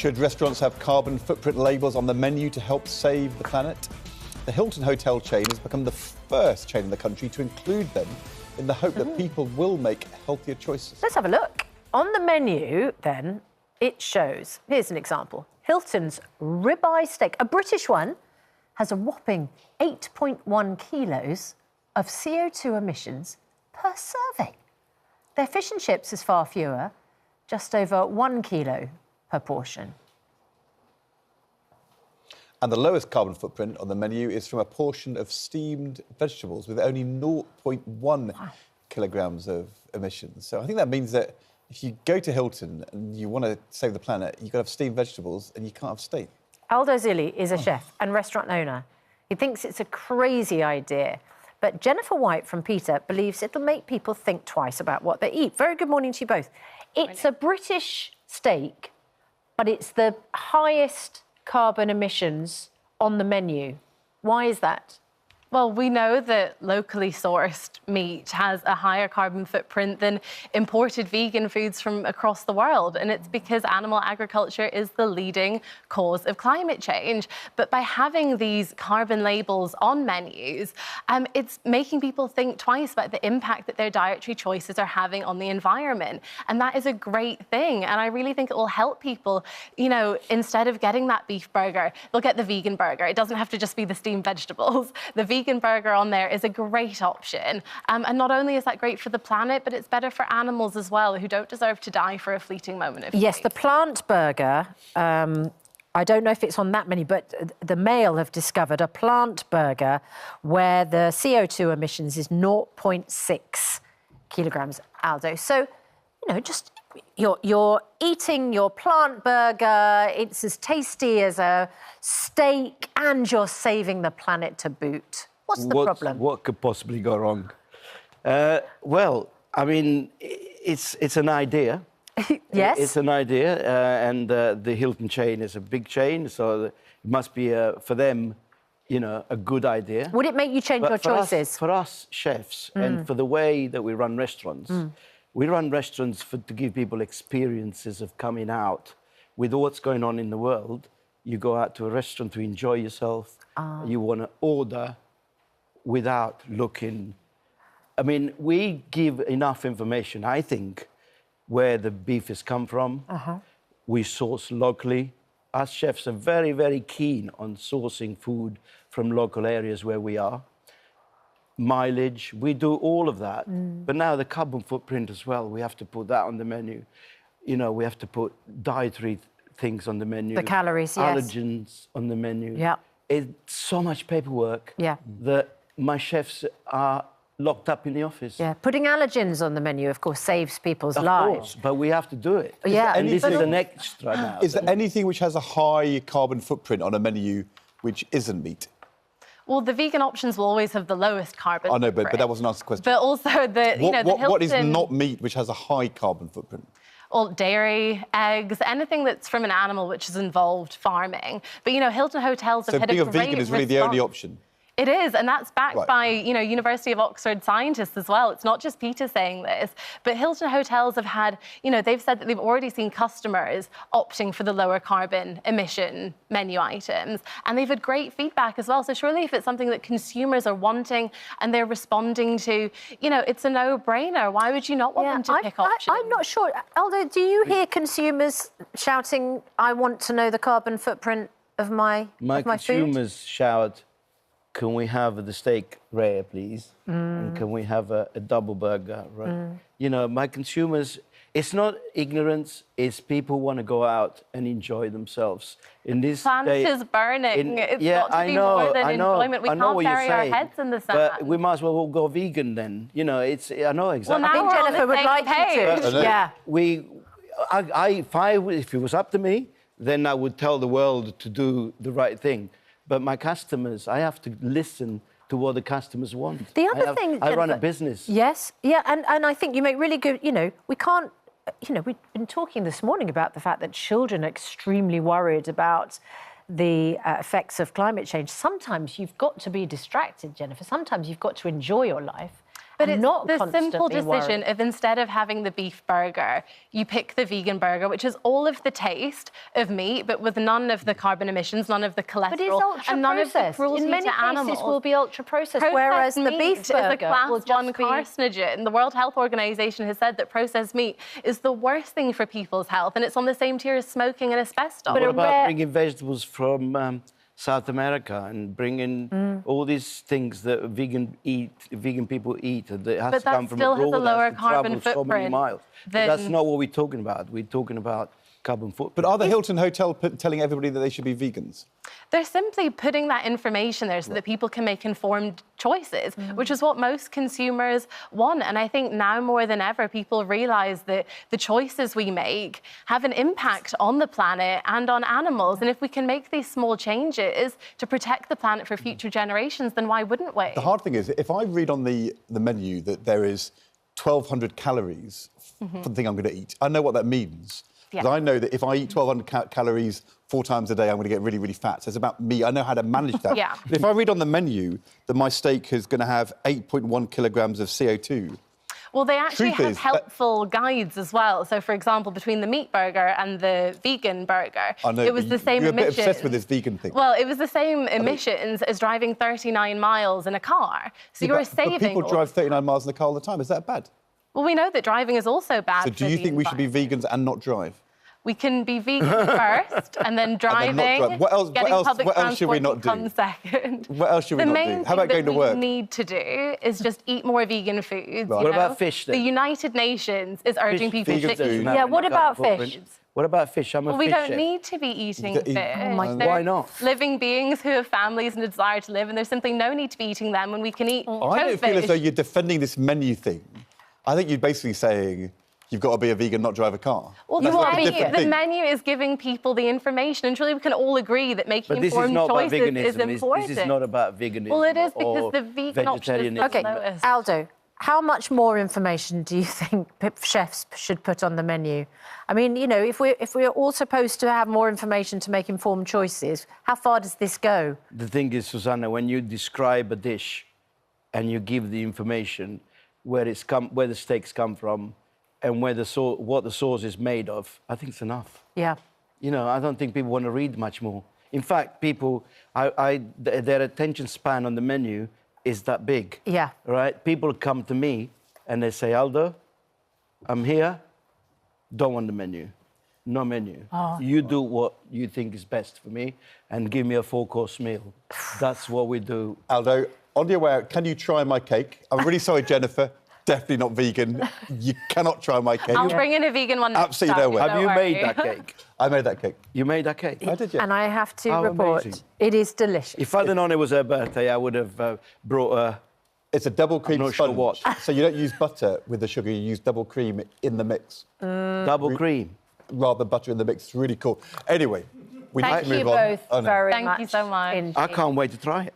Should restaurants have carbon footprint labels on the menu to help save the planet? The Hilton hotel chain has become the first chain in the country to include them in the hope that people will make healthier choices. Let's have a look. On the menu, then, it shows, here's an example, Hilton's ribeye steak, a British one, has a whopping 8.1 kilos of CO2 emissions per serving. Their fish and chips is far fewer, just over 1 kilo per portion. And the lowest carbon footprint on the menu is from a portion of steamed vegetables with only 0.1 kilograms of emissions. So I think that means that if you go to Hilton and you want to save the planet, you've got to have steamed vegetables and you can't have steak. Aldo Zilli is a chef and restaurant owner. He thinks it's a crazy idea. But Jennifer White from Peter believes it'll make people think twice about what they eat. Very good morning to you both. It's a British steak, but it's the highest carbon emissions on the menu. Why is that? Well, we know that locally sourced meat has a higher carbon footprint than imported vegan foods from across the world. And it's because animal agriculture is the leading cause of climate change. But by having these carbon labels on menus, it's making people think twice about the impact that their dietary choices are having on the environment. And that is a great thing. And I really think it will help people, you know, instead of getting that beef burger, they'll get the vegan burger. It doesn't have to just be the steamed vegetables. The vegan burger on there is a great option. And not only is that great for the planet, but it's better for animals as well, who don't deserve to die for a fleeting moment of Yes, fate. the plant burger, I don't know if it's on that many, but the Mail have discovered a plant burger where the CO2 emissions is 0.6 kilograms, Aldo. So, you know, just you're eating your plant burger, it's as tasty as a steak, and you're saving the planet to boot. What's the problem? What could possibly go wrong? Well, I mean, it's an idea. Yes? It's an idea, and the Hilton chain is a big chain, so it must be, for them, you know, a good idea. Would it make you change your choices? For us chefs, and for the way that we run restaurants, we run restaurants to give people experiences of coming out with what's going on in the world. You go out to a restaurant to enjoy yourself. You want to order without looking. I mean, we give enough information, I think, where the beef has come from. We source locally. Us chefs are very, very keen on sourcing food from local areas where we are. Mileage, we do all of that. But now the carbon footprint as well, we have to put that on the menu. You know, we have to put dietary things on the menu. The calories, yes. Allergens on the menu. Yeah. It's so much paperwork that my chefs are locked up in the office. Yeah, putting allergens on the menu, of course, saves people's lives. Of course, but we have to do it. Yeah. And this is an extra now. Is there anything which has a high carbon footprint on a menu which isn't meat? Well, the vegan options will always have the lowest carbon I know, but footprint. that wasn't answered the question. But also the, you know, the Hilton... What is not meat which has a high carbon footprint? Well, dairy, eggs, anything that's from an animal which has involved farming. But, you know, Hilton hotels have had a great So being a vegan is really the only option? It is, and that's backed by, you know, University of Oxford scientists as well. It's not just Peter saying this, but Hilton hotels have had, you know, they've said that they've already seen customers opting for the lower carbon emission menu items, and they've had great feedback as well. So surely if it's something that consumers are wanting and they're responding to, you know, it's a no-brainer. Why would you not want them to pick options? I'm not sure. Aldo, do you hear consumers shouting, I want to know the carbon footprint of my food? My consumers shout, can we have the steak rare, please? And can we have a double burger? Right? You know, my consumers, it's not ignorance, it's people want to go out and enjoy themselves. In this Planet is burning. It's got to be more than enjoyment. We can't bury our heads in the sand. But we might as well all go vegan then. You know, I know exactly. Well, I think Jennifer would like you to. Yeah. If it was up to me, then I would tell the world to do the right thing. But my customers, I have to listen to what the customers want. The other thing, I run a business. Yes, yeah, and I think you make really good, you know, we can't, you know, we've been talking this morning about the fact that children are extremely worried about the effects of climate change. Sometimes you've got to be distracted, Jennifer. Sometimes you've got to enjoy your life. But and it's not the simple constantly decision worry. of instead of having the beef burger, you pick the vegan burger, which has all of the taste of meat, but with none of the carbon emissions, none of the cholesterol, But it's ultra and none of the processed. cruelty In many to cases, animals. will be ultra processed. Processed Whereas the meat beef is a burger class will 1 just be carcinogen. The World Health Organization has said that processed meat is the worst thing for people's health, and it's on the same tier as smoking and asbestos. What about bringing vegetables from South America and bringing all these things that vegan people eat, and that has But to that come from still has a abroad, lower has to travel carbon so many footprint miles. But than- that's not what we're talking about. We're talking about carbon footprint. But are the Hilton Hotel telling everybody that they should be vegans? They're simply putting that information there so that people can make informed choices, which is what most consumers want. And I think now more than ever, people realise that the choices we make have an impact on the planet and on animals. And if we can make these small changes to protect the planet for future generations, then why wouldn't we? The hard thing is, if I read on the menu that there is 1,200 calories for the thing I'm going to eat, I know what that means. Because I know that if I eat 1,200 calories 4 times a day, I'm going to get really, really fat. So it's about me. I know how to manage that. Yeah. But if I read on the menu that my steak is going to have 8.1 kilograms of CO2... Well, they actually Truth have is, helpful guides as well. So, for example, between the meat burger and the vegan burger, I know, it was but the same you're emissions. a bit obsessed with this vegan thing. Well, it was the same emissions as driving 39 miles in a car. So you're saving... But people drive 39 miles in the car all the time. Is that bad? Well, we know that driving is also bad So for do you the think we should be environment. vegans and not drive? We can be vegan first, and then driving, drive. What else- getting what else- public what else should we transport not can do? come second. What else should we the not main do? How about thing going to that work? we need to do is just eat more vegan foods. Right. you What know? about fish, then? The United Nations is urging people vegan to eat. food. Yeah, what about fish? What about fish? I'm a Well, we fish don't chef. need to be eating You don't eat- fish. Oh my- They're Why not? Living beings who have families and a desire to live, and there's simply no need to be eating them when we can eat I don't feel as though you're defending this menu thing. I think you're basically saying you've got to be a vegan, not drive a car. Well, That's like a different the thing. menu is giving people the information, and surely we can all agree that making But this is informed not about choices veganism. is important. This is not about veganism. Well, it is because or the vegan option is the vegetarianism. Okay, lowest. Aldo, how much more information do you think chefs should put on the menu? I mean, you know, if we're all supposed to have more information to make informed choices, how far does this go? The thing is, Susanna, when you describe a dish and you give the information where the steaks come from, and what the sauce is made of, I think it's enough. Yeah. You know, I don't think people want to read much more. In fact, people, their attention span on the menu is that big. Yeah. Right? People come to me and they say, Aldo, I'm here, don't want the menu. No menu. Oh. You do what you think is best for me and give me a 4-course meal. That's what we do. Aldo, on your way out, can you try my cake? I'm really sorry, Jennifer. Definitely not vegan. You cannot try my cake. I'll bring in a vegan one next Absolutely time, no way. Have you don't made worry. that cake? I made that cake. You made that cake? I did, yeah. And I have to How report, amazing. it is delicious. If I'd have known it was her birthday, I would have brought her. It's a double cream not sure sponge. what. So you don't use butter with the sugar, you use double cream in the mix. Double cream. Rather than butter in the mix. It's really cool. Anyway, we Thank need to you move on. both Oh, no. very Thank much. you so much. indeed. I can't wait to try it.